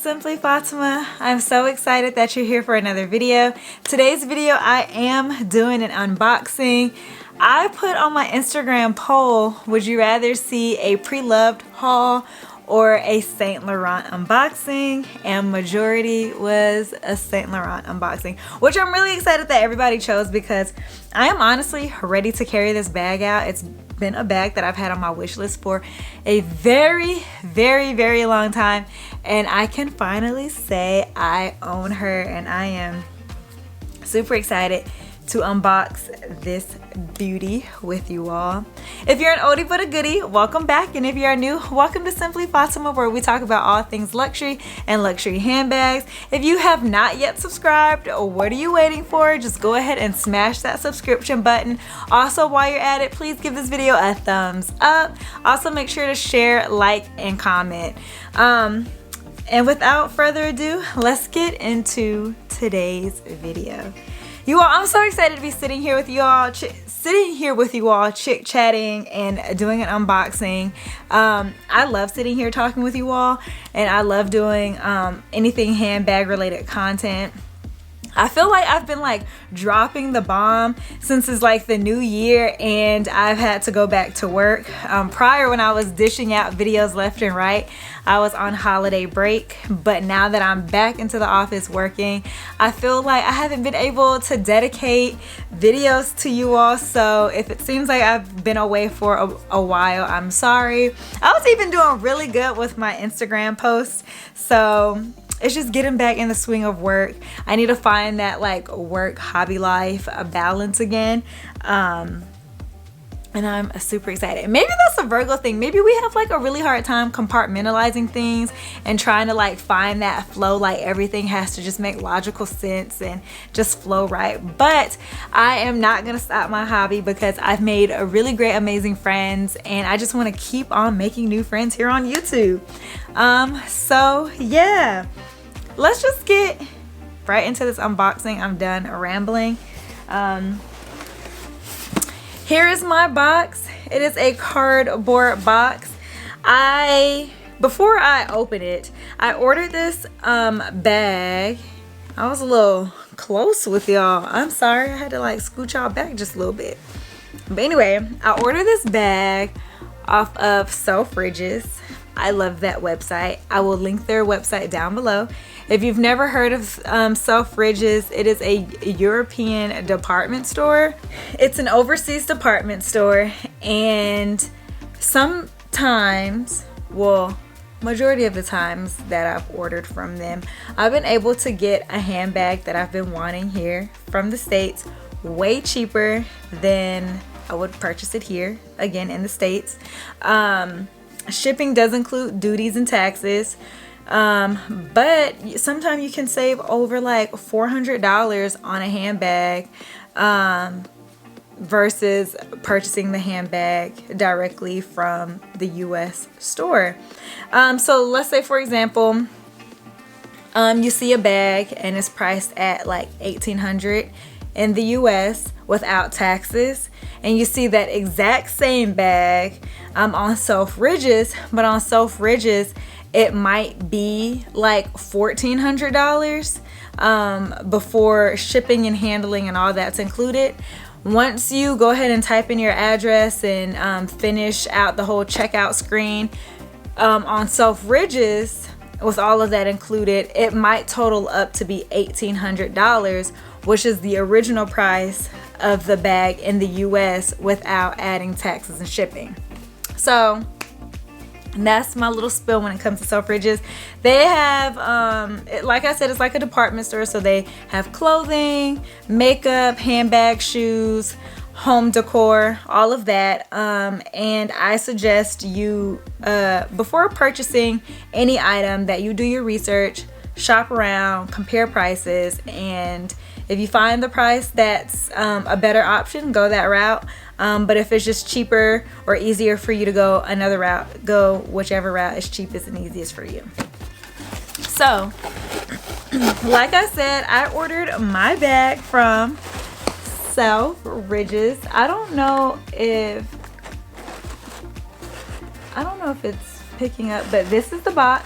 Simply Fatima. I'm so excited that you're here for another video. Today's video I am doing an unboxing. I put on my Instagram poll, would you rather see a pre-loved haul or a Saint Laurent unboxing? And majority was a Saint Laurent unboxing, which I'm really excited that everybody chose because I am honestly ready to carry this bag out. It's been a bag that I've had on my wish list for a very long time, and I can finally say I own her, and I am super excited to unbox this beauty with you all. If you're an oldie but a goodie, welcome back, and if you are new, welcome to Simply Fatima, where we talk about all things luxury and luxury handbags. If you have not yet subscribed, what are you waiting for? Just go ahead and smash that subscription button. Also, while you're at it, please give this video a thumbs up. Also, make sure to share, like, and comment. And without further ado, let's get into today's video. You all, I'm so excited to be sitting here with you all, chit-chatting and doing an unboxing. I love sitting here talking with you all, and I love doing anything handbag related content. I feel like I've been like dropping the bomb since it's like the new year, and I've had to go back to work. Prior, when I was dishing out videos left and right, I was on holiday break, but now that I'm back into the office working, I feel like I haven't been able to dedicate videos to you all. So if it seems like I've been away for a while, I'm sorry. I was even doing really good with my Instagram posts, so it's just getting back in the swing of work. I need to find that like work hobby life balance again. And I'm super excited. Maybe that's a Virgo thing. Maybe we have like a really hard time compartmentalizing things and trying to like find that flow. Like everything has to just make logical sense and just flow right. But I am not gonna stop my hobby because I've made a really great, amazing friends, and I just want to keep on making new friends here on YouTube. So yeah, let's just get right into this unboxing. I'm done rambling. Here is my box. It is a cardboard box. Before I open it, I ordered this bag. I was a little close with y'all. I'm sorry, I had to like scoot y'all back just a little bit. But anyway, I ordered this bag off of Selfridges. I love that website. I will link their website down below. If you've never heard of Selfridges, it is a European department store. It's an overseas department store, and sometimes, well, majority of the times that I've ordered from them, I've been able to get a handbag that I've been wanting here from the States way cheaper than I would purchase it here, again, in the States. Shipping does include duties and taxes, but sometimes you can save over like $400 on a handbag versus purchasing the handbag directly from the US store. So let's say, for example, you see a bag and it's priced at like $1,800 in the US without taxes, and you see that exact same bag on Selfridges, but on Selfridges it might be like $1,400 before shipping and handling and all that's included. Once you go ahead and type in your address and finish out the whole checkout screen on Selfridges, with all of that included, it might total up to be $1,800, which is the original price of the bag in the US without adding taxes and shipping. So that's my little spill when it comes to Selfridges. They have, like I said, it's like a department store, so they have clothing, makeup, handbags, shoes, home decor, all of that. And I suggest you, before purchasing any item, that you do your research, shop around, compare prices, and if you find the price that's a better option, go that route. But if it's just cheaper or easier for you to go another route, go whichever route is cheapest and easiest for you. So, like I said, I ordered my bag from Selfridges. I don't know if it's picking up, but this is the box.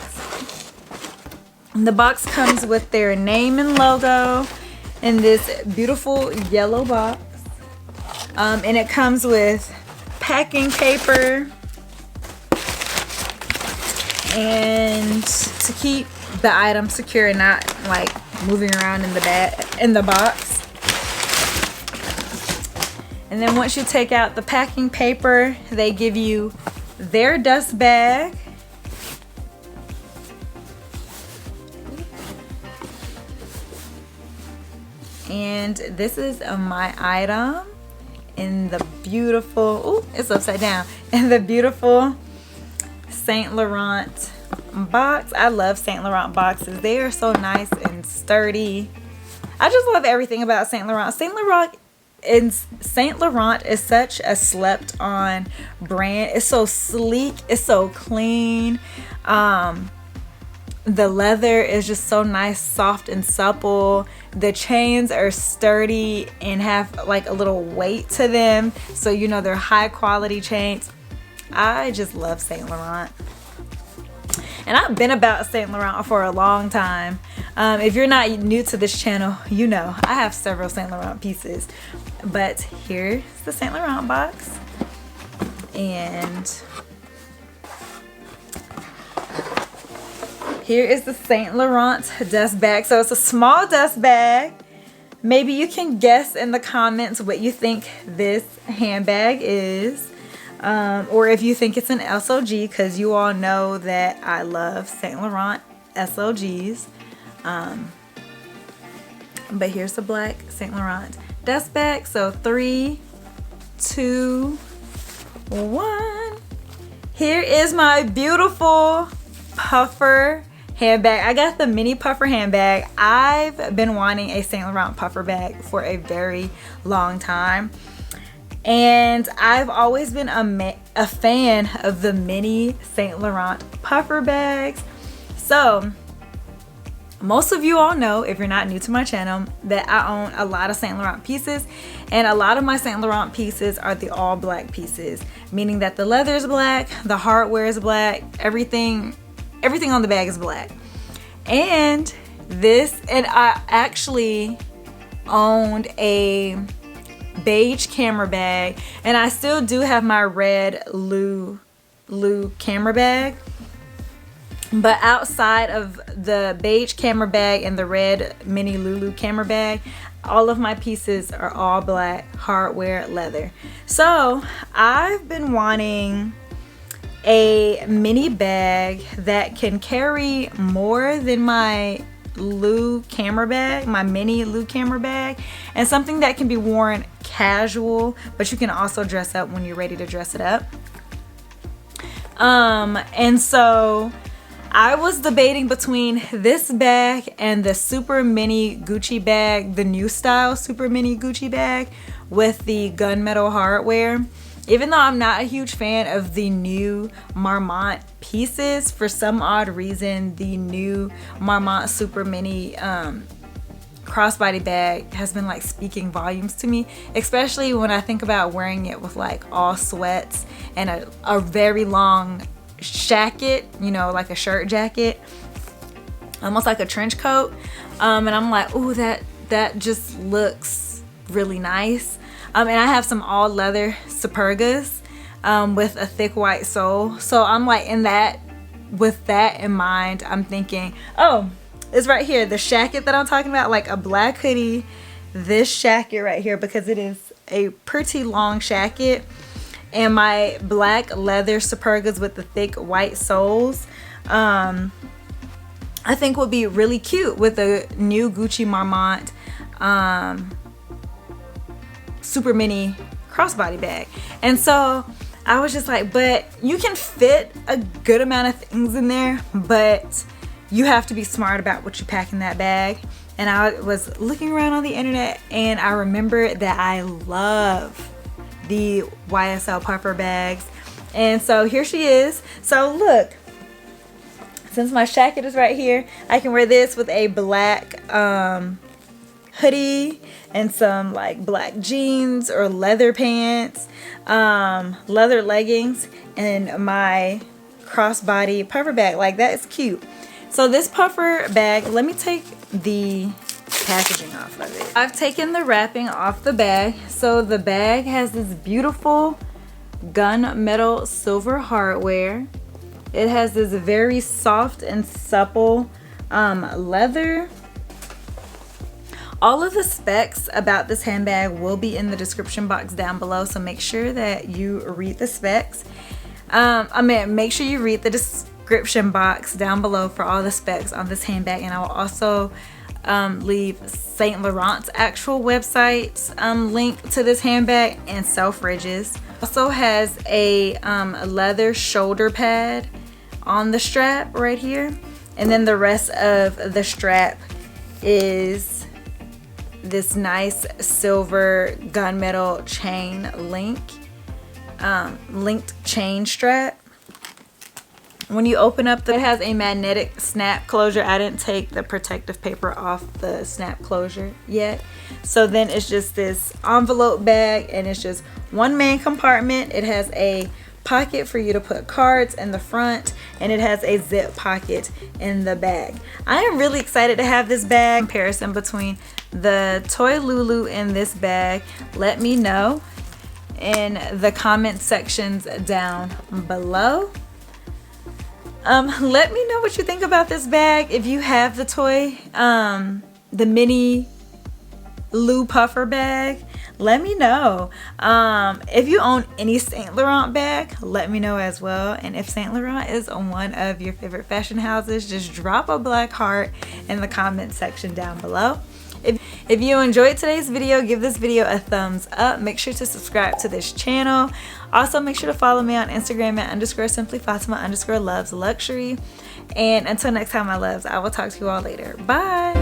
The box comes with their name and logo in this beautiful yellow box. And it comes with packing paper and to keep the item secure and not like moving around in the box. And then once you take out the packing paper, they give you their dust bag. And this is my item in the beautiful, oh, it's upside down, in the beautiful Saint Laurent box. I love Saint Laurent boxes. They are so nice and sturdy. I just love everything about Saint Laurent. Saint Laurent is such a slept on brand. It's so sleek, it's so clean. The leather is just so nice, soft and supple. The chains are sturdy and have like a little weight to them, so you know they're high quality chains. I just love Saint Laurent. And I've been about Saint Laurent for a long time. If you're not new to this channel, you know I have several Saint Laurent pieces. But here's the Saint Laurent box. And here is the Saint Laurent dust bag. So it's a small dust bag. Maybe you can guess in the comments what you think this handbag is. Or if you think it's an SLG, because you all know that I love Saint Laurent SLGs. But here's the black Saint Laurent dust bag. So 3, 2, 1. Here is my beautiful puffer handbag. I got the mini puffer handbag. I've been wanting a Saint Laurent puffer bag for a very long time. And I've always been a fan of the mini Saint Laurent puffer bags. So most of you all know, if you're not new to my channel, that I own a lot of Saint Laurent pieces, and a lot of my Saint Laurent pieces are the all black pieces, meaning that the leather is black, the hardware is black, everything on the bag is black. And I actually owned a beige camera bag, and I still do have my red Lou camera bag. But outside of the beige camera bag and the red mini Lulu camera bag, all of my pieces are all black hardware leather. So I've been wanting a mini bag that can carry more than my Lou camera bag, my mini Lou camera bag, and something that can be worn casual, but you can also dress up when you're ready to dress it up. And so I was debating between this bag and the super mini Gucci bag, the new style super mini Gucci bag with the gunmetal hardware. Even though I'm not a huge fan of the new Marmont pieces, for some odd reason, the new Marmont super mini crossbody bag has been like speaking volumes to me, especially when I think about wearing it with like all sweats and a very long jacket, you know, like a shirt jacket, almost like a trench coat. And I'm like, ooh, that just looks really nice. And I have some all leather Supergas with a thick white sole. So I'm like with that in mind, I'm thinking, oh, it's right here, the jacket that I'm talking about, like a black hoodie, this jacket right here, because it is a pretty long jacket, and my black leather Supergas with the thick white soles, I think would be really cute with the new Gucci Marmont super mini crossbody bag. And so I was just like, but you can fit a good amount of things in there, but you have to be smart about what you pack in that bag. And I was looking around on the internet, and I remembered that I love the YSL Puffer Bags. And so here she is. So look, since my jacket is right here, I can wear this with a black hoodie and some like black jeans or leather pants, leather leggings, and my crossbody puffer bag. Like, that is cute. So this puffer bag, let me take the packaging off of it. I've taken the wrapping off the bag. So the bag has this beautiful gunmetal silver hardware. It has this very soft and supple leather. All of the specs about this handbag will be in the description box down below, so make sure that you read the specs. Make sure you read the description box down below for all the specs on this handbag, and I will also leave Saint Laurent's actual website link to this handbag and Selfridges. Also has a leather shoulder pad on the strap right here, and then the rest of the strap is this nice silver gunmetal chain linked chain strap. When you open up, it has a magnetic snap closure. I didn't take the protective paper off the snap closure yet. So then it's just this envelope bag, and it's just one main compartment. It has a pocket for you to put cards in the front, and it has a zip pocket in the bag. I am really excited to have this bag. Comparison between the Toy Lulu and this bag, let me know in the comment sections down below. Let me know what you think about this bag. If you have the toy, the mini Ysl Puffer bag, let me know. If you own any Saint Laurent bag, let me know as well. And if Saint Laurent is one of your favorite fashion houses, just drop a black heart in the comment section down below. If you enjoyed today's video, give this video a thumbs up. Make sure to subscribe to this channel. Also, make sure to follow me on Instagram at _simplyfatima_loves luxury. And until next time, my loves, I will talk to you all later. Bye.